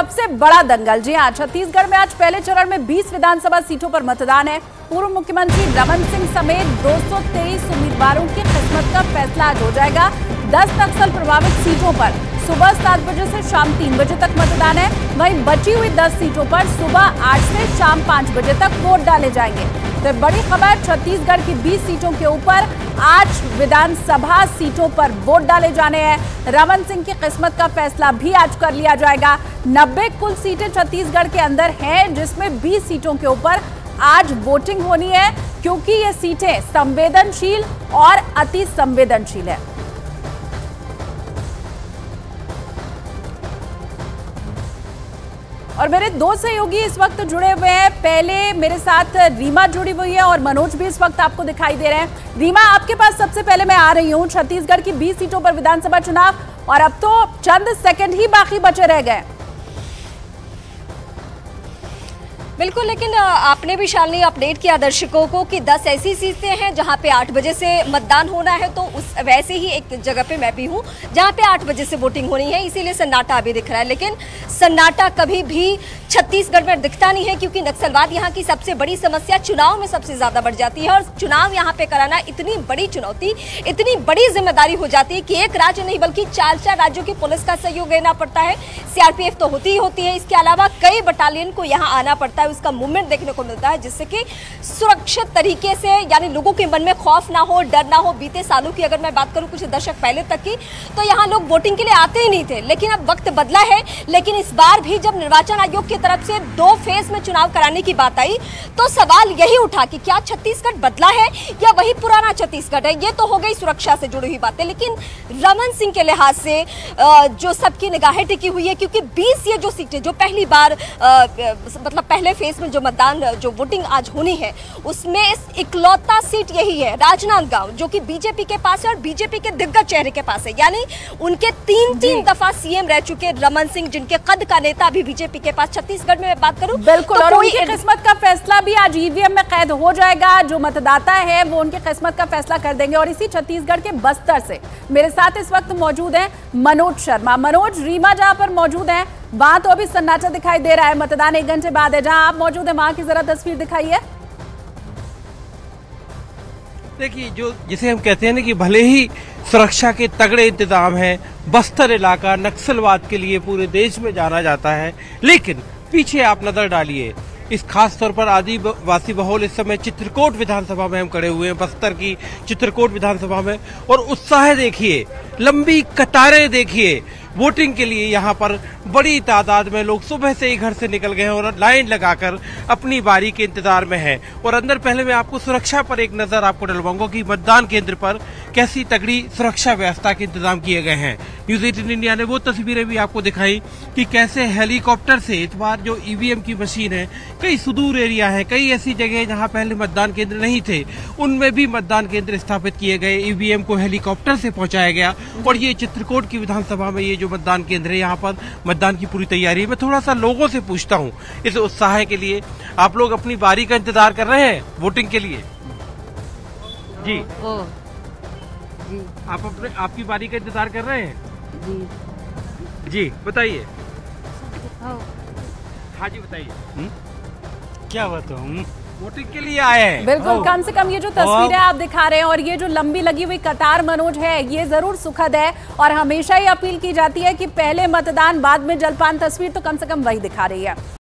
सबसे बड़ा दंगल। जी हां, छत्तीसगढ़ में आज पहले चरण में 20 विधानसभा सीटों पर मतदान है। पूर्व मुख्यमंत्री रमन सिंह समेत 223 उम्मीदवारों की किस्मत का फैसला आज हो जाएगा। 10 नक्सल प्रभावित सीटों पर सुबह 7 बजे से शाम 3 बजे तक मतदान है। वहीं बची हुई 10 सीटों पर सुबह 8 से शाम 5 बजे तक वोट डाले जाएंगे। तो बड़ी खबर, छत्तीसगढ़ की 20 सीटों के ऊपर आज विधानसभा सीटों पर वोट डाले जाने हैं। रमन सिंह की किस्मत का फैसला भी आज कर लिया जाएगा। 90 कुल सीटें छत्तीसगढ़ के अंदर हैं, जिसमें 20 सीटों के ऊपर आज वोटिंग होनी है, क्योंकि ये सीटें संवेदनशील और अति संवेदनशील है। और मेरे दो सहयोगी इस वक्त जुड़े हुए हैं। पहले मेरे साथ रीमा जुड़ी हुई है और मनोज भी इस वक्त आपको दिखाई दे रहे हैं। रीमा, आपके पास सबसे पहले मैं आ रही हूं। छत्तीसगढ़ की 20 सीटों पर विधानसभा चुनाव और अब तो चंद सेकंड ही बाकी बचे रह गए। बिल्कुल, लेकिन आपने भी शालिनी अपडेट किया दर्शकों को कि 10 ऐसी सीटें हैं जहां पे 8 बजे से मतदान होना है। तो उस वैसे ही एक जगह पे मैं भी हूं जहां पे 8 बजे से वोटिंग होनी है, इसीलिए सन्नाटा अभी दिख रहा है। लेकिन सन्नाटा कभी भी छत्तीसगढ़ में दिखता नहीं है, क्योंकि नक्सलवाद यहाँ की सबसे बड़ी समस्या चुनाव में सबसे ज्यादा बढ़ जाती है। और चुनाव यहाँ पे कराना इतनी बड़ी चुनौती, इतनी बड़ी जिम्मेदारी हो जाती है कि एक राज्य नहीं बल्कि 4 राज्यों की पुलिस का सहयोग लेना पड़ता है। सीआरपीएफ तो होती ही होती है, इसके अलावा कई बटालियन को यहाँ आना पड़ता है, उसका मूवमेंट देखने को मिलता है, जिससे कि सुरक्षित तरीके से, यानी लोगों के मन में खौफ ना हो, डर ना हो। बीते सालों की अगर मैं बात करूं, कुछ दशक पहले तक की, तो यहाँ लोग वोटिंग के लिए आते ही नहीं थे। लेकिन अब वक्त बदला है। लेकिन इस बार भी जब निर्वाचन आयोग की तरफ से 2 फेज में चुनाव कराने की बात आई, तो सवाल यही उठा कि क्या छत्तीसगढ़ बदला है या वही पुराना छत्तीसगढ़ है। ये तो हो गई सुरक्षा से जुड़ी हुई बातें, लेकिन रमन सिंह के लिहाज से जो सबकी निगाहें टिकी हुई है, क्योंकि 20 ये जो सीटें जो पहली बार मतलब पहले फेज में जो मतदान, जो वोटिंग आज होनी है, उसमें इकलौता सीट यही है राजनांदगांव, जो कि बीजेपी के पास है और बीजेपी के दिग्गज चेहरे के पास है। यानी उनके 3 दफा सीएम रह चुके रमन सिंह, जिनके कद का नेता भी बीजेपी के पास छत्तीसगढ़ में बात करूं, बिल्कुल, तो और उनकी किस्मत का फैसला भी आज ईवीएम में कैद हो जाएगा। जो मतदाता है वो उनकी किस्मत का फैसला कर देंगे। और इसी छत्तीसगढ़ के बस्तर से मेरे साथ इस वक्त मौजूद हैं मनोज शर्मा। मनोज, रीमा जहां पर मौजूद है वहां तो अभी सन्नाटा दिखाई दे रहा है, मतदान 1 घंटे बाद है। जहां आप मौजूद है वहां की जरा तस्वीर दिखाइए। देखिए, जो जिसे हम कहते हैं ना कि भले ही सुरक्षा के तगड़े इंतजाम हैं, बस्तर इलाका नक्सलवाद के लिए पूरे देश में जाना जाता है, लेकिन पीछे आप नजर डालिए, इस खास तौर पर आदिवासी बहुल इस समय चित्रकोट विधानसभा में हम खड़े हुए हैं, बस्तर की चित्रकोट विधानसभा में, और उत्साह देखिए, लंबी कतारें देखिए वोटिंग के लिए। यहाँ पर बड़ी तादाद में लोग सुबह से ही घर से निकल गए हैं और लाइन लगाकर अपनी बारी के इंतजार में हैं। और अंदर पहले मैं आपको सुरक्षा पर एक नजर आपको डलवाऊंगा कि मतदान केंद्र पर कैसी तगड़ी सुरक्षा व्यवस्था के इंतजाम किए गए हैं। न्यूज 18 इंडिया ने वो तस्वीरें भी आपको दिखाई कि कैसे हेलीकॉप्टर से इस बार जो ईवीएम की मशीन है, कई सुदूर एरिया है, कई ऐसी जगह जहाँ पहले मतदान केंद्र नहीं थे, उनमें भी मतदान केंद्र स्थापित किए गए, ईवीएम को हेलीकॉप्टर से पहुंचाया गया। और ये चित्रकोट की विधानसभा में ये जो मतदान केंद्र है, यहाँ पर मतदान की पूरी तैयारी है। मैं थोड़ा सा लोगों से पूछता हूँ इस उत्साह के लिए, आप लोग अपनी बारी का इंतजार कर रहे हैं वोटिंग के लिए? जी जी, आप आपकी बारी का इंतजार कर रहे हैं? जी बताइए। हाँ जी बताइए। क्या बताऊँ, वोटिंग के लिए आए हैं। बिल्कुल, कम से कम ये जो तस्वीरें आप दिखा रहे हैं और ये जो लंबी लगी हुई कतार मनोज है, ये जरूर सुखद है। और हमेशा ही अपील की जाती है कि पहले मतदान बाद में जलपान, तस्वीर तो कम से कम वही दिखा रही है।